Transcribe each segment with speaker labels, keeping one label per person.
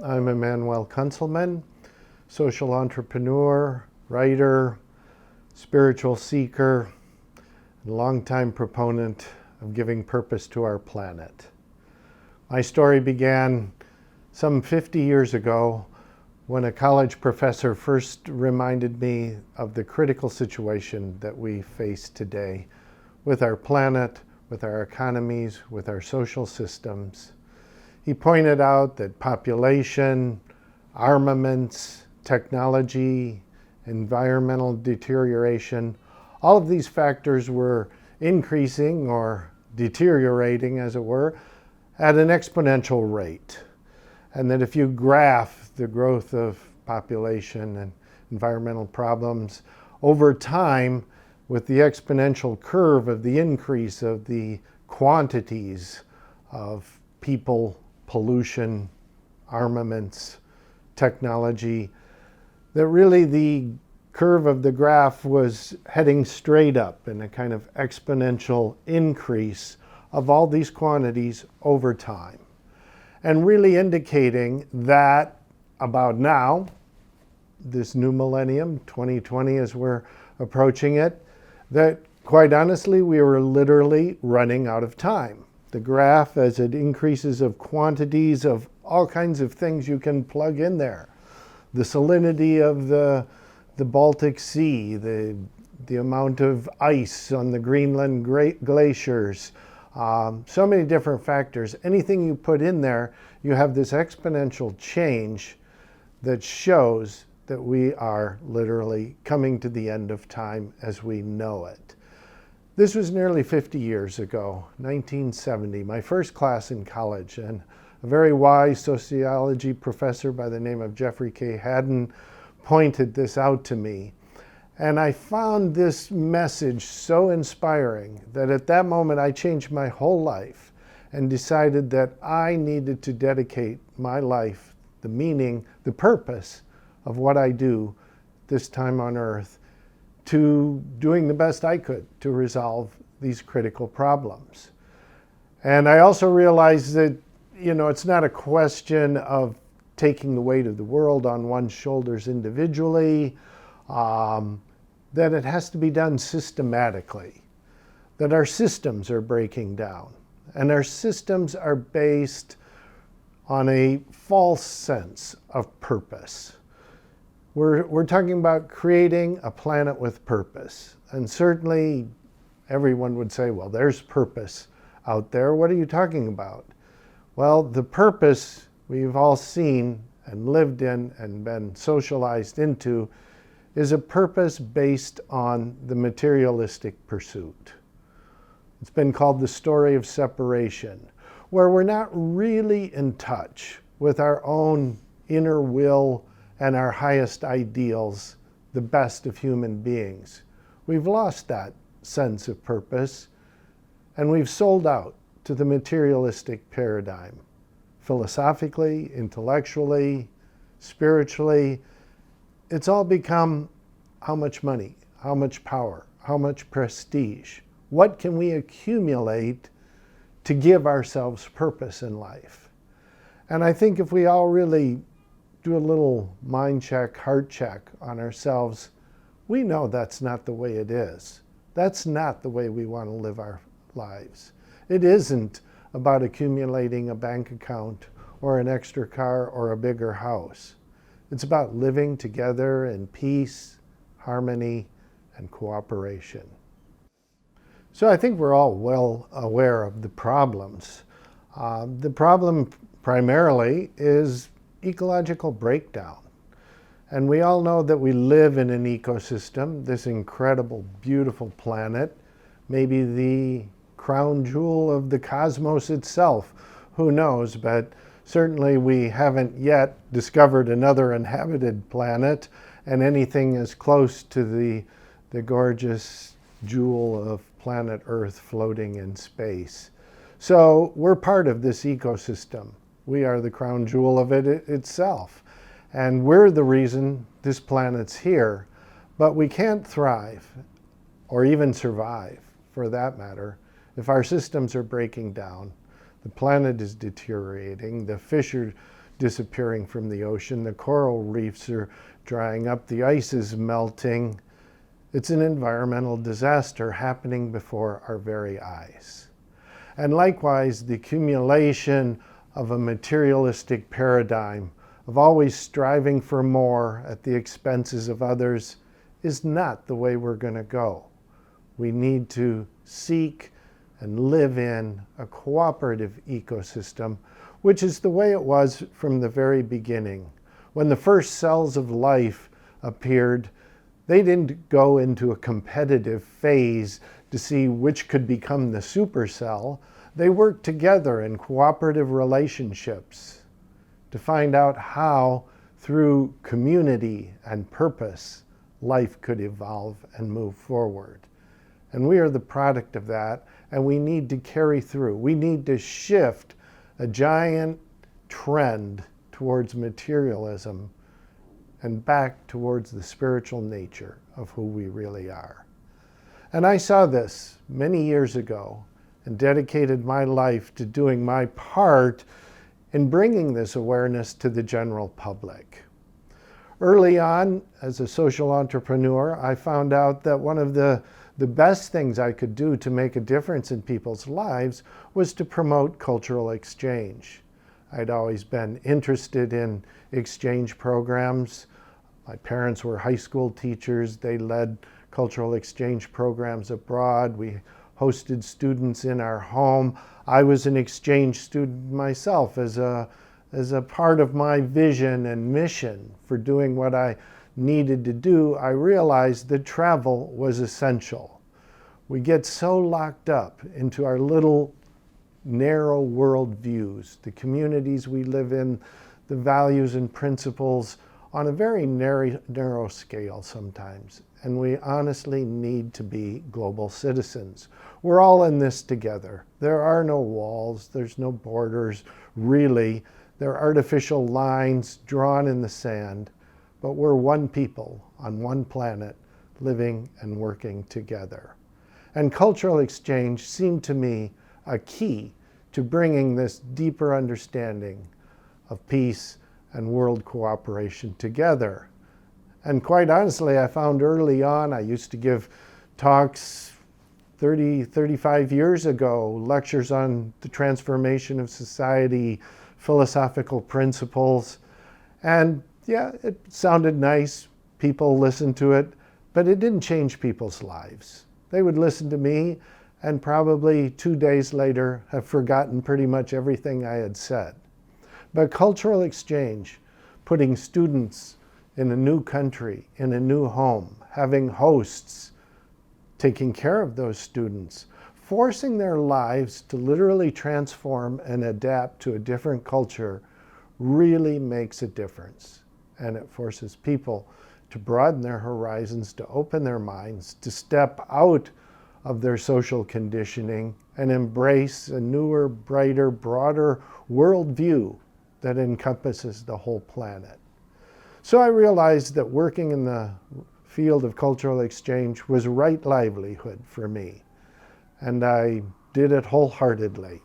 Speaker 1: I'm Emanuel Kuntzelman, social entrepreneur, writer, spiritual seeker, and longtime proponent of giving purpose to our planet. My story began some 50 years ago when a college professor first reminded me of the critical situation that we face today with our planet, with our economies, with our social systems. He pointed out that population, armaments, technology, environmental deterioration, all of these factors were increasing or deteriorating, as it were, at an exponential rate. And that if you graph the growth of population and environmental problems over time with the exponential curve of the increase of the quantities of people, pollution, armaments, technology, that really the curve of the graph was heading straight up in a kind of exponential increase of all these quantities over time. And really indicating that about now, this new millennium, 2020 as we're approaching it, that quite honestly, we were literally running out of time. The graph, as it increases of quantities of all kinds of things you can plug in there. The salinity of the Baltic Sea, the amount of ice on the Greenland glaciers, so many different factors. Anything you put in there, you have this exponential change that shows that we are literally coming to the end of time as we know it. This was nearly 50 years ago, 1970, my first class in college, and a very wise sociology professor by the name of Jeffrey K. Haddon pointed this out to me. And I found this message so inspiring that at that moment I changed my whole life and decided that I needed to dedicate my life, the meaning, the purpose of what I do this time on Earth, to doing the best I could to resolve these critical problems. And I also realized that, it's not a question of taking the weight of the world on one's shoulders individually, that it has to be done systematically, that our systems are breaking down, and our systems are based on a false sense of purpose. We're talking about creating a planet with purpose. And certainly everyone would say, well, there's purpose out there. What are you talking about? Well, the purpose we've all seen and lived in and been socialized into is a purpose based on the materialistic pursuit. It's been called the story of separation, where we're not really in touch with our own inner will and our highest ideals, the best of human beings. We've lost that sense of purpose, and we've sold out to the materialistic paradigm. Philosophically, intellectually, spiritually, it's all become how much money, how much power, how much prestige. What can we accumulate to give ourselves purpose in life? And I think if we all really do a little mind check, heart check on ourselves, we know that's not the way it is. That's not the way we want to live our lives. It isn't about accumulating a bank account or an extra car or a bigger house. It's about living together in peace, harmony, and cooperation. So I think we're all well aware of the problems. The problem primarily is ecological breakdown. And we all know that we live in an ecosystem, this incredible, beautiful planet, maybe the crown jewel of the cosmos itself. Who knows? But certainly we haven't yet discovered another inhabited planet and anything as close to the gorgeous jewel of planet Earth floating in space. So we're part of this ecosystem. We are the crown jewel of it itself. And we're the reason this planet's here. But we can't thrive, or even survive, for that matter, if our systems are breaking down. The planet is deteriorating. The fish are disappearing from the ocean. The coral reefs are drying up. The ice is melting. It's an environmental disaster happening before our very eyes. And likewise, the accumulation of a materialistic paradigm of always striving for more at the expenses of others is not the way we're going to go. We need to seek and live in a cooperative ecosystem, which is the way it was from the very beginning. When the first cells of life appeared, they didn't go into a competitive phase to see which could become the supercell. They worked together in cooperative relationships to find out how, through community and purpose, life could evolve and move forward. And we are the product of that, and we need to carry through. We need to shift a giant trend towards materialism and back towards the spiritual nature of who we really are. And I saw this many years ago and dedicated my life to doing my part in bringing this awareness to the general public. Early on, as a social entrepreneur, I found out that one of the best things I could do to make a difference in people's lives was to promote cultural exchange. I'd always been interested in exchange programs. My parents were high school teachers. They led cultural exchange programs abroad. We hosted students in our home. I was an exchange student myself as a part of my vision and mission for doing what I needed to do. I realized that travel was essential. We get so locked up into our little narrow world views, the communities we live in, the values and principles on a very narrow scale sometimes. And we honestly need to be global citizens. We're all in this together. There are no walls, there's no borders, really. There are artificial lines drawn in the sand, but we're one people on one planet living and working together. And cultural exchange seemed to me a key to bringing this deeper understanding of peace and world cooperation together. And quite honestly, I found early on, I used to give talks 35 years ago, lectures on the transformation of society, philosophical principles. And yeah, it sounded nice. People listened to it, but it didn't change people's lives. They would listen to me and probably 2 days later have forgotten pretty much everything I had said. But cultural exchange, putting students in a new country, in a new home, having hosts, taking care of those students, forcing their lives to literally transform and adapt to a different culture really makes a difference. And it forces people to broaden their horizons, to open their minds, to step out of their social conditioning and embrace a newer, brighter, broader worldview that encompasses the whole planet. So I realized that working in the field of cultural exchange was right livelihood for me, and I did it wholeheartedly.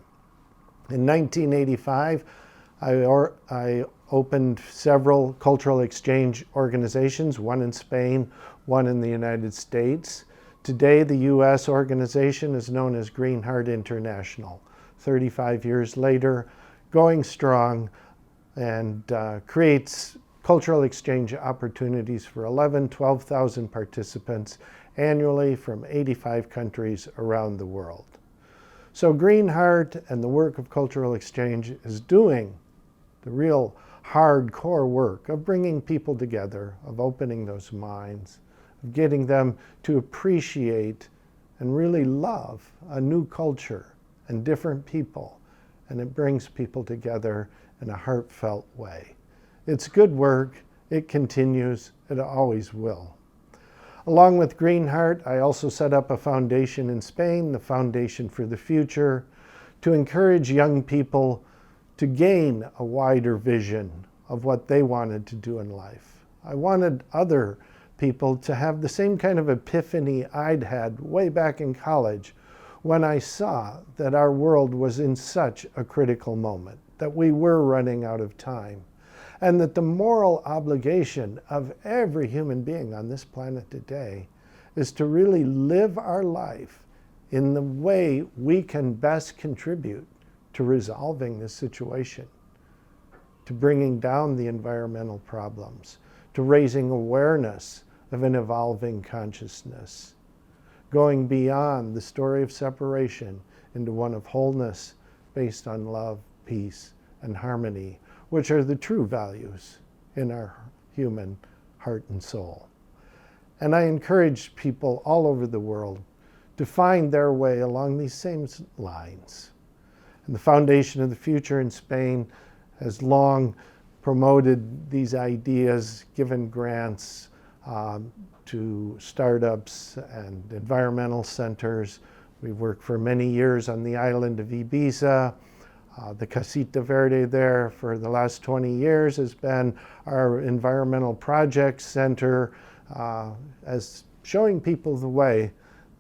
Speaker 1: In 1985, I opened several cultural exchange organizations, one in Spain, one in the United States. Today, the U.S. organization is known as Greenheart International. 35 years later, going strong, and creates cultural exchange opportunities for 12,000 participants annually from 85 countries around the world. So Greenheart and the work of cultural exchange is doing the real hardcore work of bringing people together, of opening those minds, of getting them to appreciate and really love a new culture and different people. And it brings people together in a heartfelt way. It's good work. It continues. It always will. Along with Greenheart, I also set up a foundation in Spain, the Foundation for the Future, to encourage young people to gain a wider vision of what they wanted to do in life. I wanted other people to have the same kind of epiphany I'd had way back in college when I saw that our world was in such a critical moment. that we were running out of time, and that the moral obligation of every human being on this planet today is to really live our life in the way we can best contribute to resolving this situation, to bringing down the environmental problems, to raising awareness of an evolving consciousness, going beyond the story of separation into one of wholeness based on love, peace, and harmony, which are the true values in our human heart and soul. And I encourage people all over the world to find their way along these same lines. And the Foundation of the Future in Spain has long promoted these ideas, given grants to startups and environmental centers. We've worked for many years on the island of Ibiza. The Casita Verde there for the last 20 years has been our environmental project center, as showing people the way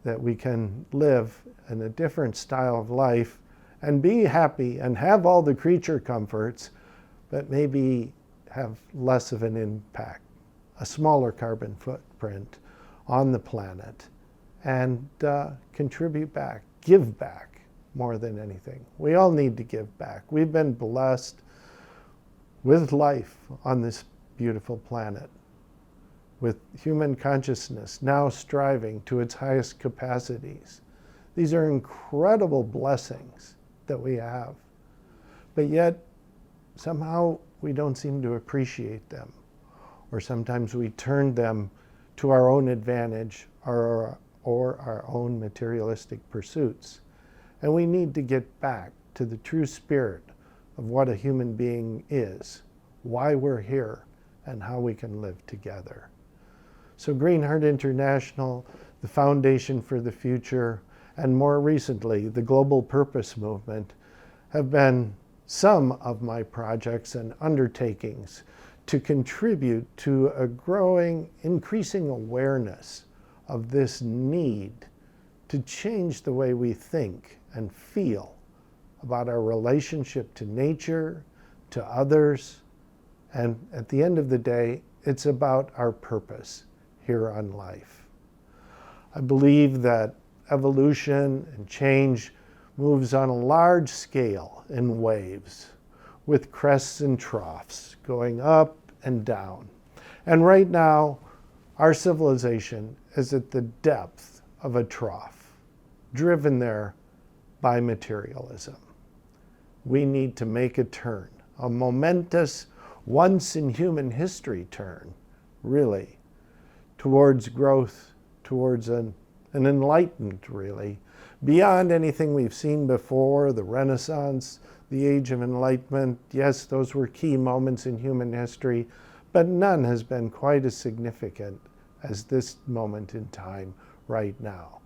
Speaker 1: that we can live in a different style of life and be happy and have all the creature comforts, but maybe have less of an impact, a smaller carbon footprint on the planet, and contribute back, give back more than anything. We all need to give back. We've been blessed with life on this beautiful planet, with human consciousness now striving to its highest capacities. These are incredible blessings that we have, but yet somehow we don't seem to appreciate them, or sometimes we turn them to our own advantage or our own materialistic pursuits. And we need to get back to the true spirit of what a human being is, why we're here, and how we can live together. So Greenheart International, the Foundation for the Future, and more recently, the Global Purpose Movement have been some of my projects and undertakings to contribute to a growing, increasing awareness of this need to change the way we think and feel about our relationship to nature, to others, and at the end of the day, it's about our purpose here on life. I believe that evolution and change moves on a large scale in waves, with crests and troughs going up and down. And right now, our civilization is at the depth of a trough, driven there by materialism. We need to make a turn, a momentous, once in human history turn, really, towards growth, towards an enlightenment, really, beyond anything we've seen before, the Renaissance, the Age of Enlightenment. Yes, those were key moments in human history, but none has been quite as significant as this moment in time right now.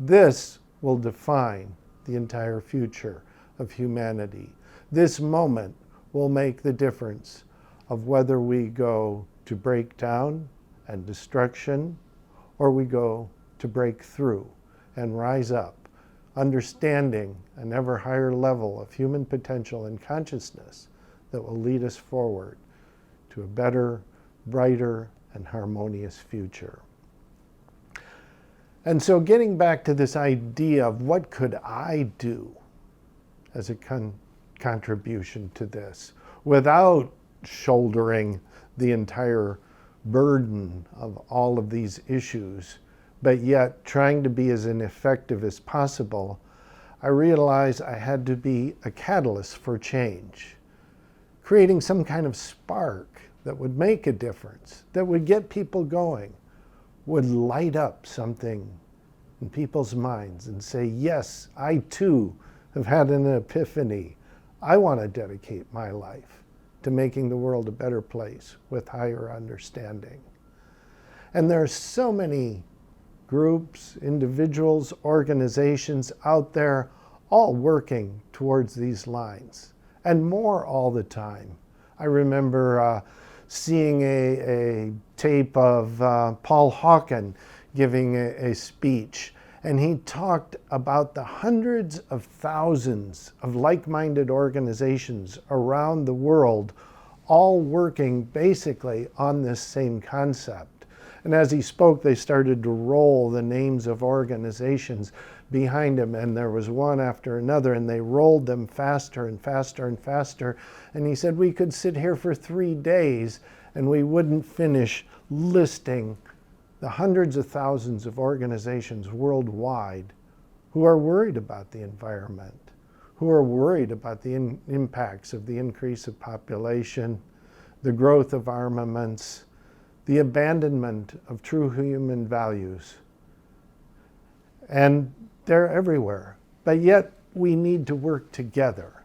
Speaker 1: This will define the entire future of humanity. This moment will make the difference of whether we go to breakdown and destruction, or we go to break through and rise up, understanding an ever higher level of human potential and consciousness that will lead us forward to a better, brighter, and harmonious future. And so getting back to this idea of what could I do as a contribution to this without shouldering the entire burden of all of these issues, but yet trying to be as ineffective as possible, I realized I had to be a catalyst for change, creating some kind of spark that would make a difference, that would get people going, would light up something in people's minds and say, yes, I too have had an epiphany. I want to dedicate my life to making the world a better place with higher understanding. And there are so many groups, individuals, organizations out there all working towards these lines, and more all the time. I remember seeing a tape of Paul Hawken giving a speech, And he talked about the hundreds of thousands of like-minded organizations around the world, all working basically on this same concept. And as he spoke, they started to roll the names of organizations behind him, and there was one after another, and they rolled them faster and faster and faster. And he said we could sit here for 3 days and we wouldn't finish listing the hundreds of thousands of organizations worldwide who are worried about the environment, who are worried about the impacts of the increase of population, the growth of armaments, the abandonment of true human values. And they're everywhere. But yet we need to work together.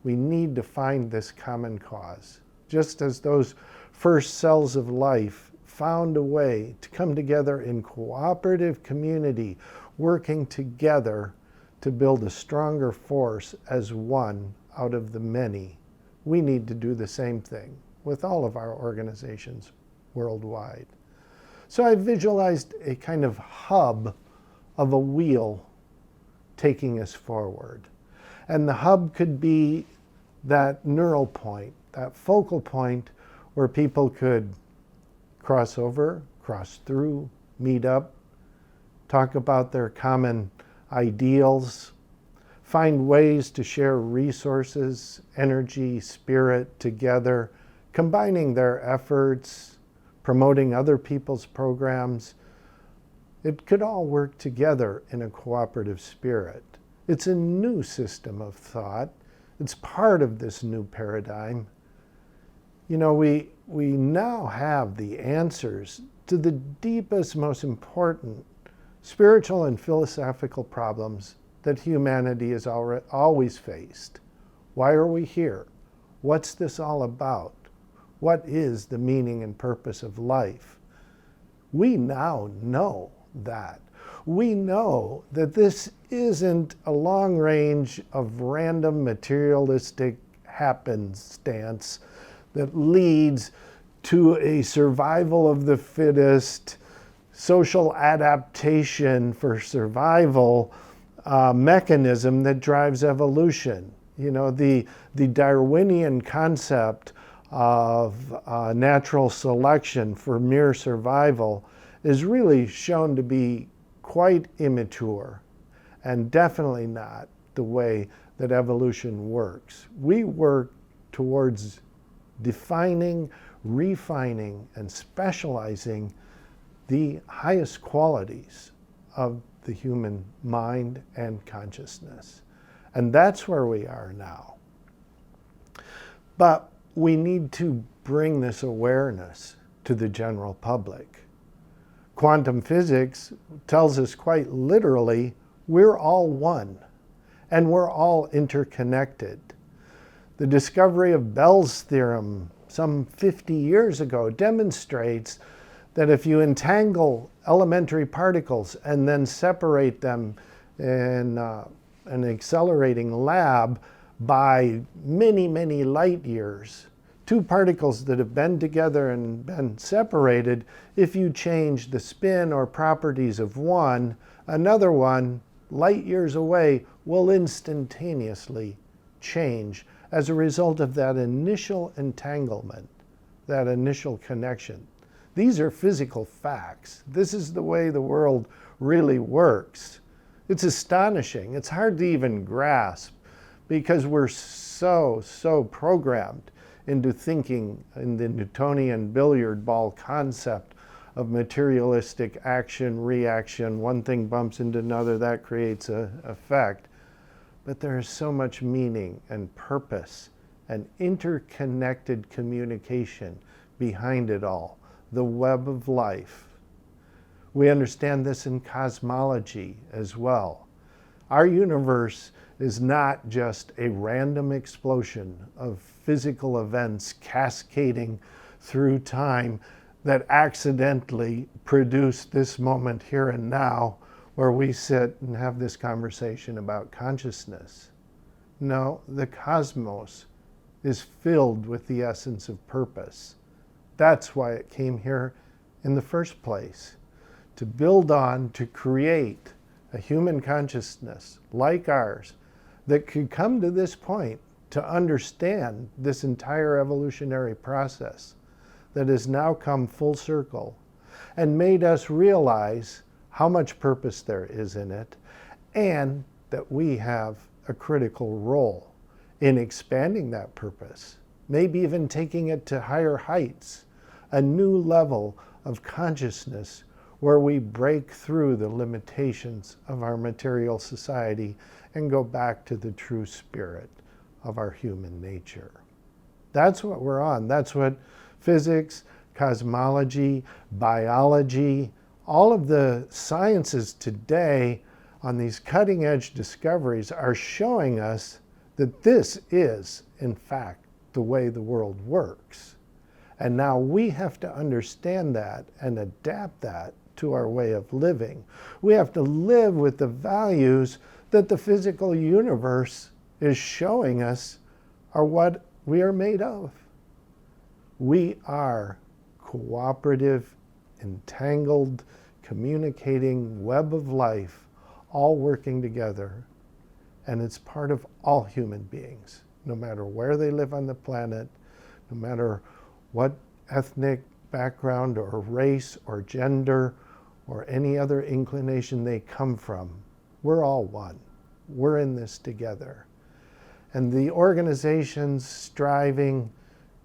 Speaker 1: We need to find this common cause. Just as those first cells of life found a way to come together in cooperative community, working together to build a stronger force as one out of the many. We need to do the same thing with all of our organizations worldwide. So I visualized a kind of hub of a wheel taking us forward. And the hub could be that neural point, that focal point where people could cross over, cross through, meet up, talk about their common ideals, find ways to share resources, energy, spirit together, combining their efforts, promoting other people's programs. It could all work together in a cooperative spirit. It's a new system of thought. It's part of this new paradigm. You know, we now have the answers to the deepest, most important spiritual and philosophical problems that humanity has always faced. Why are we here? What's this all about? What is the meaning and purpose of life? We now know that. We know that this isn't a long range of random materialistic happenstance that leads to a survival of the fittest, social adaptation for survival mechanism that drives evolution. You know, the Darwinian concept of natural selection for mere survival is really shown to be quite immature and definitely not the way that evolution works. We work towards defining, refining, and specializing the highest qualities of the human mind and consciousness. And that's where we are now. But we need to bring this awareness to the general public. Quantum physics tells us quite literally, we're all one, and we're all interconnected. The discovery of Bell's theorem some 50 years ago demonstrates that if you entangle elementary particles and then separate them in an accelerating lab by many, many light years, two particles that have been together and been separated, if you change the spin or properties of one, another one, light years away, will instantaneously change as a result of that initial entanglement, that initial connection. These are physical facts. This is the way the world really works. It's astonishing. It's hard to even grasp because we're so programmed into thinking in the Newtonian billiard ball concept of materialistic action, reaction. One thing bumps into another, that creates an effect. But there is so much meaning and purpose and interconnected communication behind it all, the web of life. We understand this in cosmology as well. Our universe is not just a random explosion of physical events cascading through time that accidentally produce this moment here and now where we sit and have this conversation about consciousness. No, the cosmos is filled with the essence of purpose. That's why it came here in the first place, to build on, to create a human consciousness like ours that could come to this point to understand this entire evolutionary process that has now come full circle and made us realize how much purpose there is in it, and that we have a critical role in expanding that purpose, maybe even taking it to higher heights, a new level of consciousness where we break through the limitations of our material society and go back to the true spirit of our human nature. That's what we're on. That's what physics, cosmology, biology, all of the sciences today on these cutting edge discoveries are showing us that this is, in fact, the way the world works. And now we have to understand that and adapt that to our way of living. We have to live with the values that the physical universe is showing us are what we are made of. We are cooperative, entangled, communicating web of life, all working together. And it's part of all human beings, no matter where they live on the planet, no matter what ethnic background or race or gender or any other inclination they come from. We're all one. We're in this together. And the organizations striving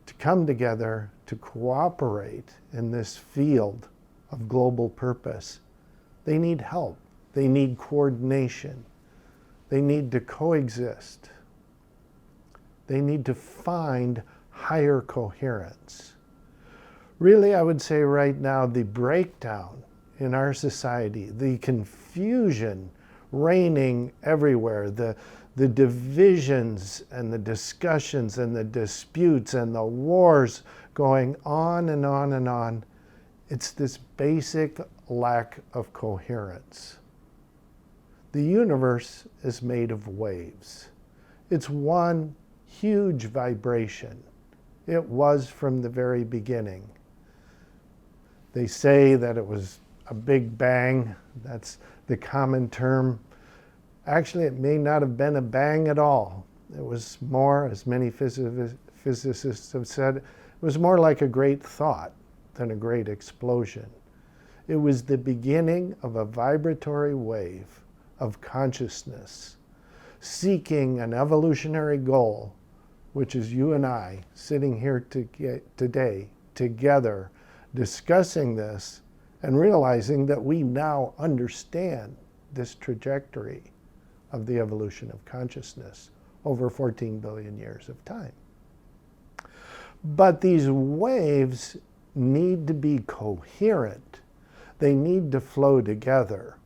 Speaker 1: to come together to cooperate in this field of global purpose, they need help. They need coordination. They need to coexist. They need to find higher coherence. Really, I would say right now, the breakdown in our society, the confusion reigning everywhere, the divisions and the discussions and the disputes and the wars going on and on and on, it's this basic lack of coherence. The universe is made of waves. It's one huge vibration. It was from the very beginning. They say that it was a big bang. That's the common term. Actually, it may not have been a bang at all. It was more, as many physicists have said, it was more like a great thought than a great explosion. It was the beginning of a vibratory wave of consciousness seeking an evolutionary goal, which is you and I sitting here today together discussing this and realizing that we now understand this trajectory of the evolution of consciousness over 14 billion years of time. But these waves need to be coherent. They need to flow together.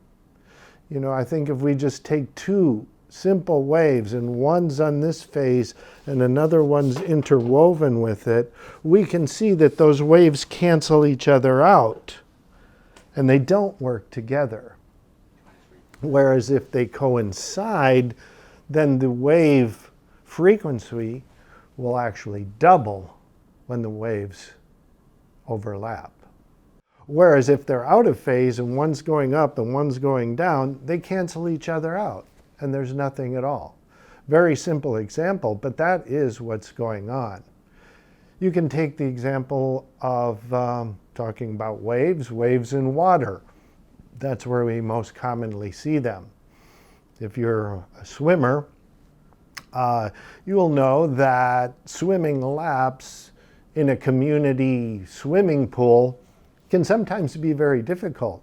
Speaker 1: You know, I think if we just take two simple waves and one's on this phase and another one's interwoven with it, we can see that those waves cancel each other out and they don't work together. Whereas if they coincide, then the wave frequency will actually double when the waves overlap. Whereas if they're out of phase and one's going up and one's going down, they cancel each other out and there's nothing at all. Very simple example, but that is what's going on. You can take the example of talking about waves in water. That's where we most commonly see them. If you're a swimmer, you will know that swimming laps in a community swimming pool can sometimes be very difficult.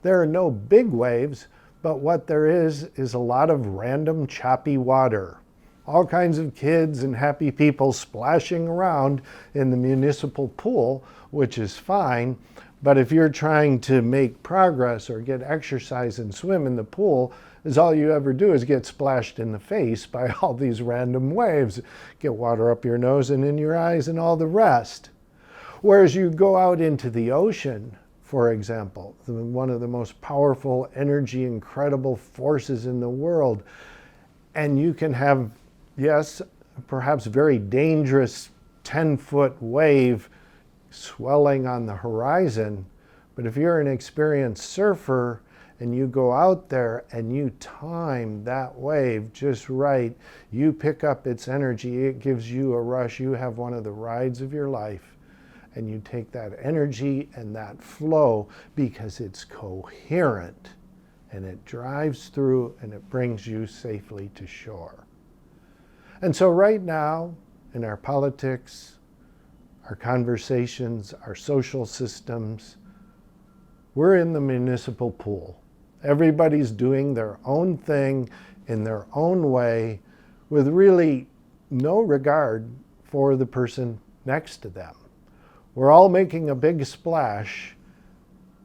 Speaker 1: There are no big waves, but what there is a lot of random choppy water. All kinds of kids and happy people splashing around in the municipal pool, which is fine. But if you're trying to make progress or get exercise and swim in the pool, is all you ever do is get splashed in the face by all these random waves, get water up your nose and in your eyes and all the rest. Whereas you go out into the ocean, for example, one of the most powerful energy, incredible forces in the world, and you can have, yes, perhaps very dangerous 10-foot wave swelling on the horizon, but if you're an experienced surfer and you go out there and you time that wave just right, you pick up its energy, it gives you a rush, you have one of the rides of your life, and you take that energy and that flow because it's coherent, and it drives through and it brings you safely to shore. And so right now, in our politics, our conversations, our social systems, we're in the municipal pool. Everybody's doing their own thing in their own way with really no regard for the person next to them. We're all making a big splash,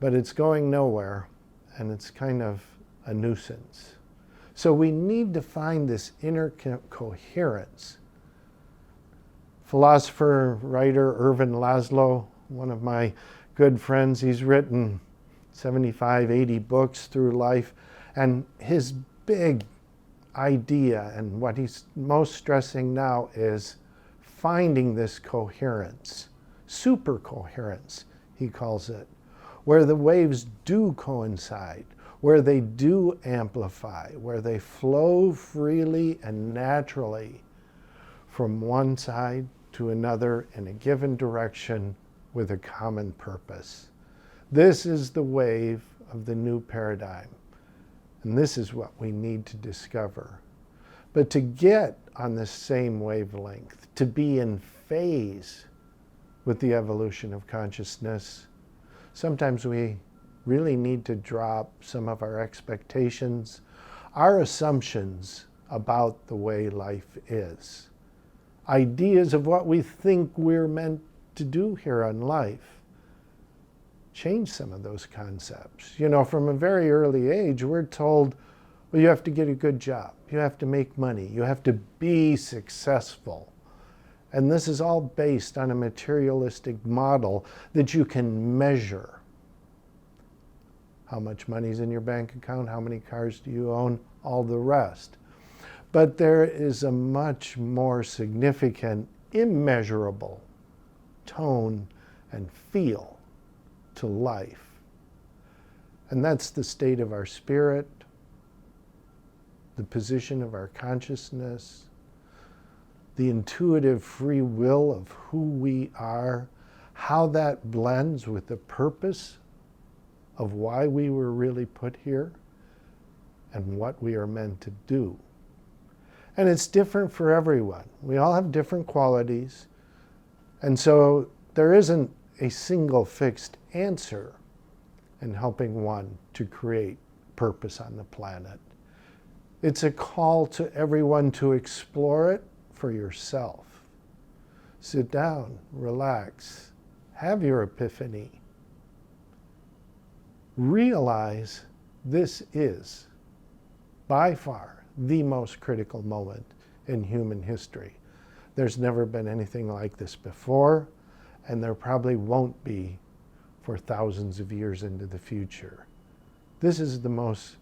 Speaker 1: but it's going nowhere, and it's kind of a nuisance. So we need to find this inner coherence. Philosopher, writer Ervin Laszlo, one of my good friends, he's written 75, 80 books through life, and his big idea and what he's most stressing now is finding this coherence, super coherence, he calls it, where the waves do coincide, where they do amplify, where they flow freely and naturally from one side to another in a given direction with a common purpose. This is the wave of the new paradigm, and this is what we need to discover. But to get on this same wavelength, to be in phase with the evolution of consciousness, sometimes we really need to drop some of our expectations, our assumptions about the way life is, ideas of what we think we're meant to do here on life. Change some of those concepts. You know, from a very early age, we're told, well, you have to get a good job, you have to make money, you have to be successful. And this is all based on a materialistic model that you can measure. How much money's in your bank account, how many cars do you own, all the rest. But there is a much more significant, immeasurable tone and feel to life. And that's the state of our spirit, the position of our consciousness, the intuitive free will of who we are, how that blends with the purpose of why we were really put here and what we are meant to do. And it's different for everyone. We all have different qualities. And so there isn't a single fixed answer in helping one to create purpose on the planet. It's a call to everyone to explore it for yourself. Sit down, relax, have your epiphany. Realize this is, by far, the most critical moment in human history. There's never been anything like this before, and there probably won't be for thousands of years into the future. This is the most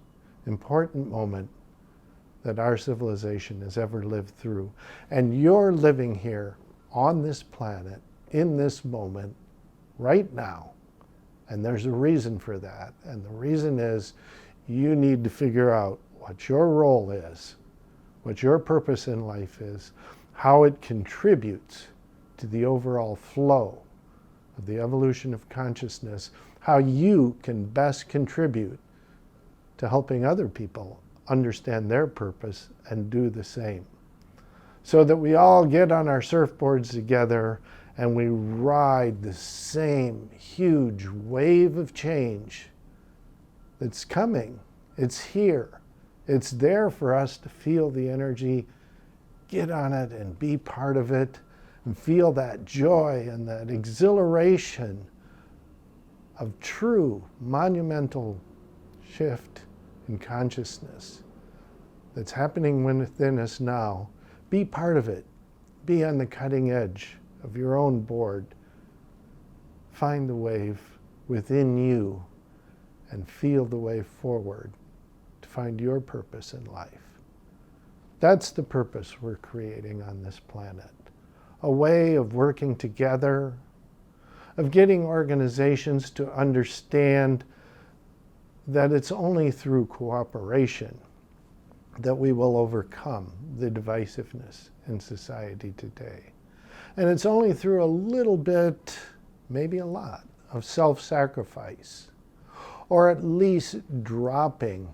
Speaker 1: important moment that our civilization has ever lived through. And you're living here on this planet, in this moment, right now. And there's a reason for that. And the reason is you need to figure out what your role is, what your purpose in life is, how it contributes to the overall flow of the evolution of consciousness, how you can best contribute to helping other people understand their purpose and do the same. So that we all get on our surfboards together and we ride the same huge wave of change that's coming. It's here. It's there for us to feel the energy, get on it and be part of it, and feel that joy and that exhilaration of true monumental shift in consciousness that's happening within us now. Be part of it. Be on the cutting edge of your own board. Find the wave within you and feel the way forward to find your purpose in life. That's the purpose we're creating on this planet. A way of working together, of getting organizations to understand that it's only through cooperation that we will overcome the divisiveness in society today. And it's only through a little bit, maybe a lot, of self-sacrifice, or at least dropping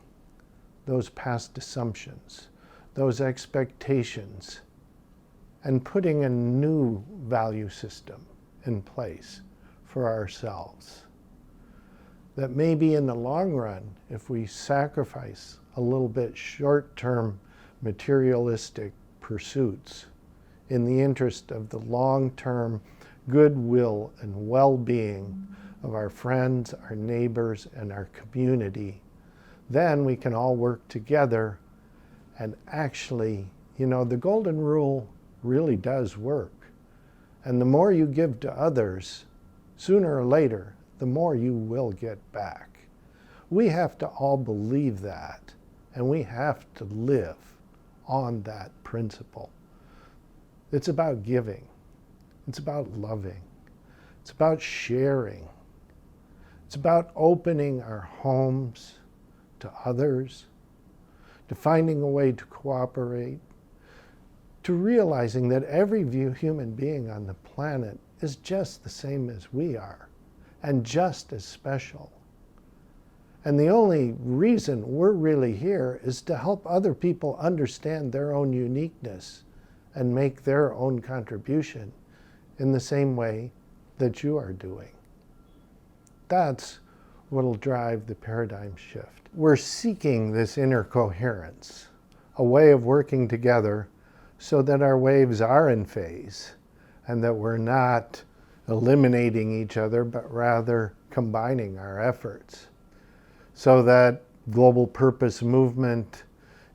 Speaker 1: those past assumptions, those expectations, and putting a new value system in place for ourselves. That maybe in the long run, if we sacrifice a little bit short-term materialistic pursuits in the interest of the long-term goodwill and well-being of our friends, our neighbors, and our community, then we can all work together and actually, the golden rule really does work. And the more you give to others, sooner or later, the more you will get back. We have to all believe that, and we have to live on that principle. It's about giving. It's about loving. It's about sharing. It's about opening our homes to others, to finding a way to cooperate, to realizing that every human being on the planet is just the same as we are, and just as special. And the only reason we're really here is to help other people understand their own uniqueness and make their own contribution in the same way that you are doing. That's what'll drive the paradigm shift. We're seeking this inner coherence, a way of working together so that our waves are in phase and that we're not eliminating each other, but rather combining our efforts. So that global purpose movement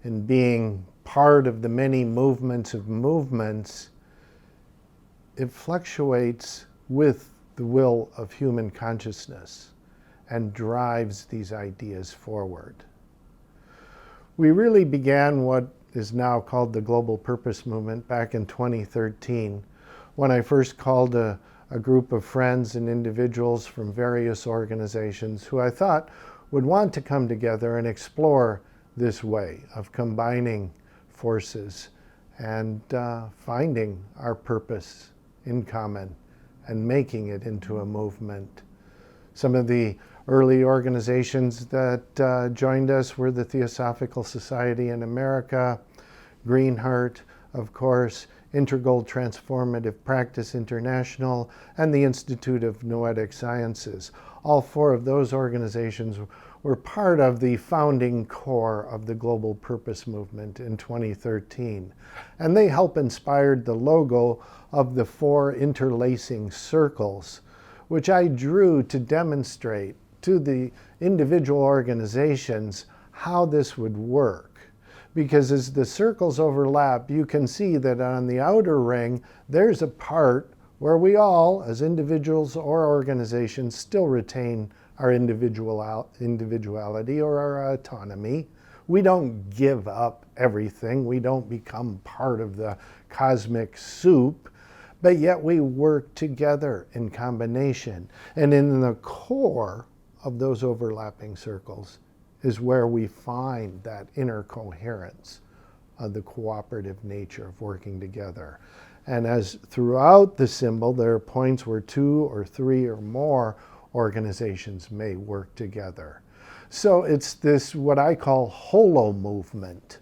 Speaker 1: and being part of the many movements of movements, it fluctuates with the will of human consciousness and drives these ideas forward. We really began what is now called the Global Purpose Movement back in 2013, when I first called a group of friends and individuals from various organizations who I thought would want to come together and explore this way of combining forces and finding our purpose in common and making it into a movement. Some of the early organizations that joined us were the Theosophical Society in America, Greenheart, of course, Integral Transformative Practice International, and the Institute of Noetic Sciences. All four of those organizations were part of the founding core of the Global Purpose Movement in 2013. And they helped inspire the logo of the 4 interlacing circles, which I drew to demonstrate to the individual organizations how this would work. Because as the circles overlap, you can see that on the outer ring, there's a part where we all, as individuals or organizations, still retain our individuality or our autonomy. We don't give up everything. We don't become part of the cosmic soup, but yet we work together in combination. And in the core of those overlapping circles is where we find that inner coherence of the cooperative nature of working together. And as throughout the symbol, there are points where 2 or 3 or more organizations may work together. So it's this, what I call Holo Movement.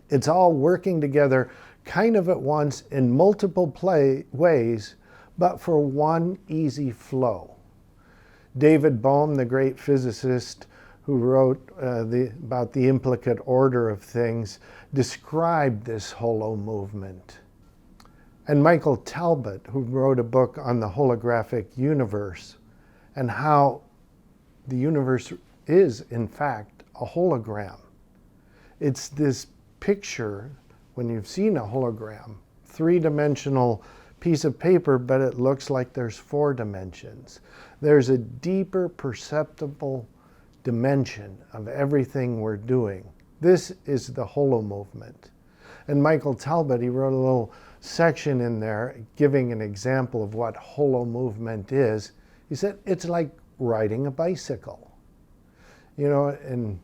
Speaker 1: It's all working together kind of at once in multiple ways, but for one easy flow. David Bohm, the great physicist who wrote about the implicate order of things, described this Holo Movement. And Michael Talbot, who wrote a book on the holographic universe and how the universe is, in fact, a hologram. It's this picture, when you've seen a hologram, 3-dimensional piece of paper, but it looks like there's 4 dimensions. There's a deeper perceptible dimension of everything we're doing. This is the Holo Movement. And Michael Talbot, he wrote a little section in there giving an example of what Holo Movement is. He said, it's like riding a bicycle. in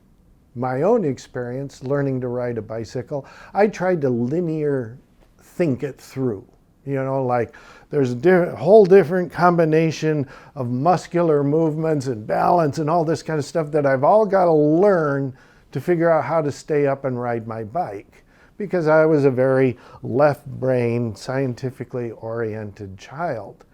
Speaker 1: my own experience, learning to ride a bicycle, I tried to linear think it through. Like there's a whole different combination of muscular movements and balance and all this kind of stuff that I've all got to learn to figure out how to stay up and ride my bike, because I was a very left-brain, scientifically oriented child.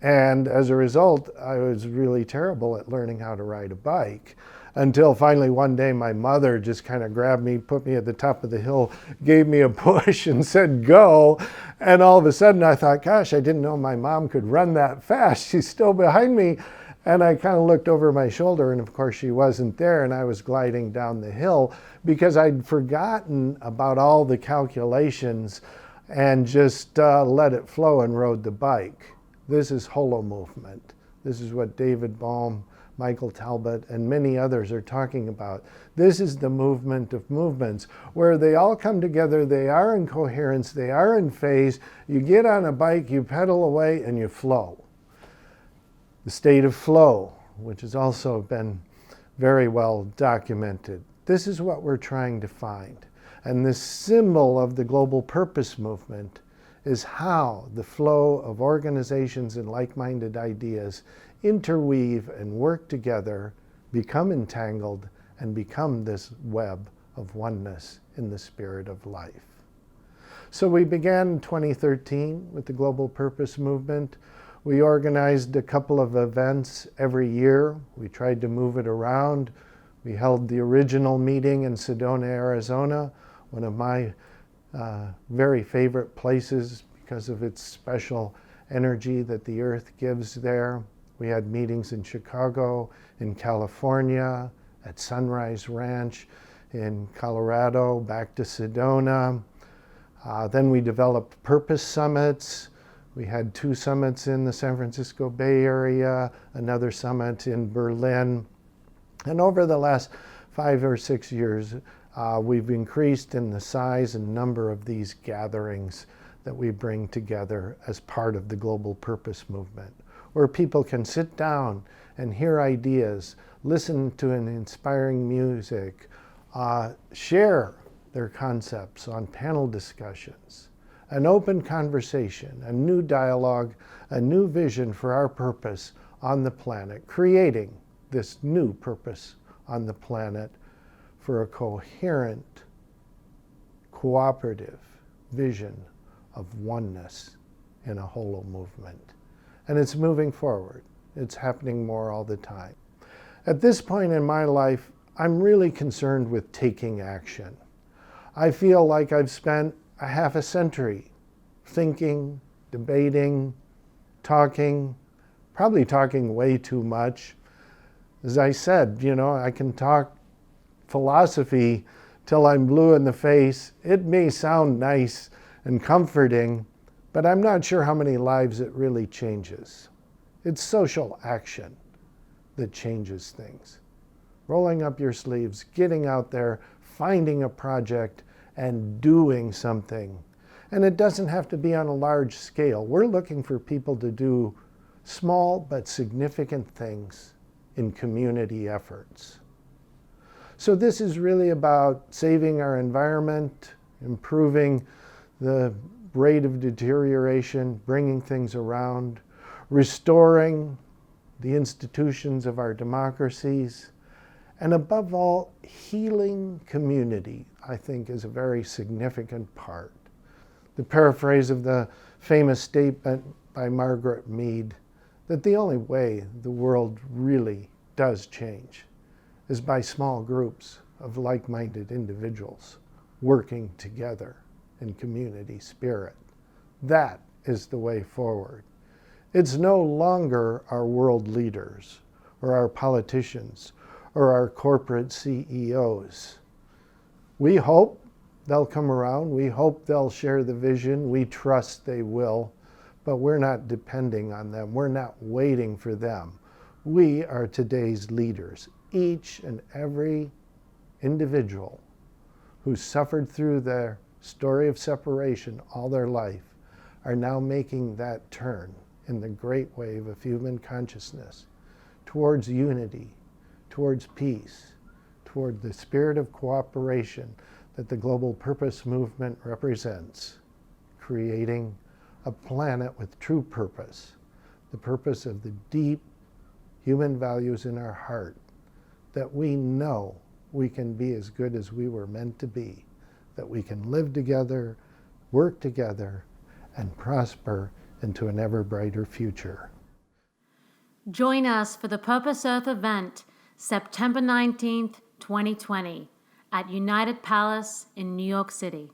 Speaker 1: And as a result, I was really terrible at learning how to ride a bike, until finally one day my mother just kind of grabbed me, put me at the top of the hill, gave me a push and said, go. And all of a sudden I thought, gosh, I didn't know my mom could run that fast. She's still behind me. And I kind of looked over my shoulder, and of course she wasn't there, and I was gliding down the hill because I'd forgotten about all the calculations and just let it flow and rode the bike. This is Holo Movement. This is what David Bohm, Michael Talbot, and many others are talking about. This is the movement of movements, where they all come together, they are in coherence, they are in phase. You get on a bike, you pedal away, and you flow. The state of flow, which has also been very well documented. This is what we're trying to find. And this symbol of the global purpose movement is how the flow of organizations and like-minded ideas interweave and work together, become entangled, and become this web of oneness in the spirit of life. So we began in 2013 with the global purpose movement. We organized a couple of events every year. We tried to move it around. We held the original meeting in Sedona, Arizona, one of my very favorite places because of its special energy that the earth gives there. We had meetings in Chicago, in California, at Sunrise Ranch, in Colorado, back to Sedona. Then we developed purpose summits. We had 2 summits in the San Francisco Bay Area, another summit in Berlin. And over the last 5 or 6 years, we've increased in the size and number of these gatherings that we bring together as part of the global purpose movement, where people can sit down and hear ideas, listen to an inspiring music, share their concepts on panel discussions, an open conversation, a new dialogue, a new vision for our purpose on the planet, creating this new purpose on the planet for a coherent, cooperative vision of oneness in a Holo movement. And it's moving forward. It's happening more all the time. At this point in my life, I'm really concerned with taking action. I feel like I've spent a half a century thinking, debating, talking, probably talking way too much. As I said, I can talk philosophy till I'm blue in the face. It may sound nice and comforting, but I'm not sure how many lives it really changes. It's social action that changes things. Rolling up your sleeves, getting out there, finding a project, and doing something. And it doesn't have to be on a large scale. We're looking for people to do small but significant things in community efforts. So this is really about saving our environment, improving the rate of deterioration, bringing things around, restoring the institutions of our democracies, and above all, healing community, I think, is a very significant part. The paraphrase of the famous statement by Margaret Mead that the only way the world really does change is by small groups of like-minded individuals working together in community spirit. That is the way forward. It's no longer our world leaders or our politicians or our corporate CEOs. We hope they'll come around. We hope they'll share the vision. We trust they will, but we're not depending on them. We're not waiting for them. We are today's leaders. Each and every individual who suffered through their story of separation all their life are now making that turn in the great wave of human consciousness towards unity, towards peace, toward the spirit of cooperation that the global purpose movement represents, creating a planet with true purpose, the purpose of the deep human values in our heart, that we know we can be as good as we were meant to be, that we can live together, work together, and prosper into an ever brighter future.
Speaker 2: Join us for the Purpose Earth event, September 19th, 2020, at United Palace in New York City.